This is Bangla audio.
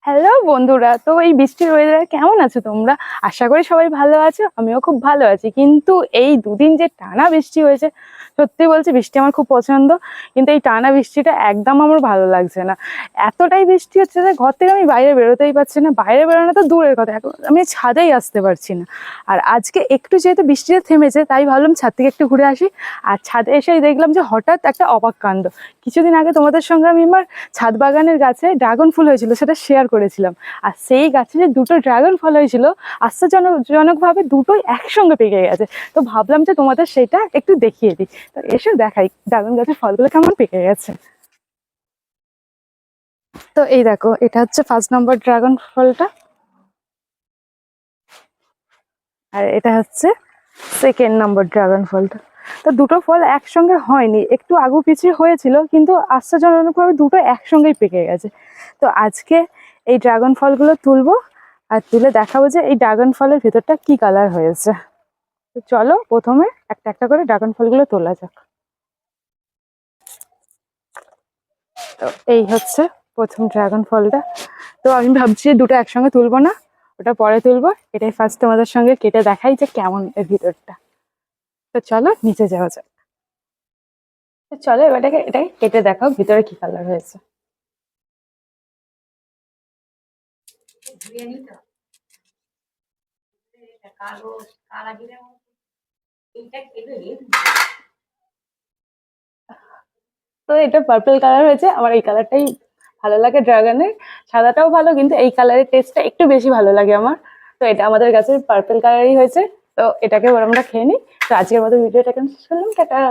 হ্যালো বন্ধুরা, তো এই বৃষ্টির ওয়েদারে কেমন আছো তোমরা? আশা করি সবাই ভালো আছো। আমিও খুব ভালো আছি, কিন্তু এই দুদিন যে টানা বৃষ্টি হয়েছে, সত্যি বলছি বৃষ্টি আমার খুব পছন্দ, কিন্তু এই টানা বৃষ্টিটা একদম আমার ভালো লাগছে না। এতটাই বৃষ্টি হচ্ছে যে ঘর থেকে আমি বাইরে বেরোতেই পারছি না, বাইরে বেরোনো তো দূরের কথা, এখন আমি ছাদেই আসতে পারছি না। আর আজকে একটু যেহেতু বৃষ্টিটা থেমেছে, তাই ভাবলাম ছাদ থেকে একটু ঘুরে আসি। আর ছাদে এসেই দেখলাম যে হঠাৎ একটা অবাক কাণ্ড। কিছুদিন আগে তোমাদের সঙ্গে আমি আমার ছাদ বাগানের গাছে ড্রাগন ফুল হয়েছিল সেটা শেয়ার করেছিলাম। আর সেই গাছে যে দুটো ড্রাগন ফল হয়েছিল, আশ্চর্যজনকভাবে দুটোই একসঙ্গে পেকে গেছে। তো ভাবলাম যে তোমাদের সেটা একটু দেখিয়ে দিই। তো এসে দেখাই ড্রাগন গাছের ফলগুলো কেমন পেকে গেছে। তো এই দেখো, এটা হচ্ছে 1 নম্বর ড্রাগন ফলটা, আর এটা হচ্ছে 2nd নম্বর ড্রাগন ফলটা। তো দুটো ফল একসঙ্গে হয়নি, একটু আগু পিছিয়ে হয়েছিল, কিন্তু আশ্চর্যজনকভাবে দুটো একসঙ্গেই পেকে গেছে। তো আজকে এই ড্রাগন ফলগুলো তুলবো, আর তুলে দেখাবো যে এই ড্রাগন ফলের ভেতরটা কি কালার হয়েছে। তো চলো প্রথমে একটা একটা করে ড্রাগন ফলগুলো তোলা যাক। তো এই হচ্ছে প্রথম ড্রাগন ফলটা। তো আমি ভাবছি দুটো একসঙ্গে তুলবো না, ওটা পরে তুলবো। এটাই ফার্স্ট তোমাদের সঙ্গে কেটে দেখাই যে কেমন এর ভিতরটা। তো চলো নিচে যাওয়া যাক। তো চলো এটাকে কেটে দেখাও ভিতরে কি কালার হয়েছে। তো এটা পার্পল কালার হয়েছে, আমার এই কালারটাই ভালো লাগে ড্রাগনের। সাদাটাও ভালো, কিন্তু এই কালারের টেস্টটা একটু বেশি ভালো লাগে আমার। তো এটা আমাদের গাছের পার্পল কালারই হয়েছে। তো এটাকে এবার আমরা খেয়ে নিই। তো আজকের মতো ভিডিওটা কেন শেষ করলাম, টাটা।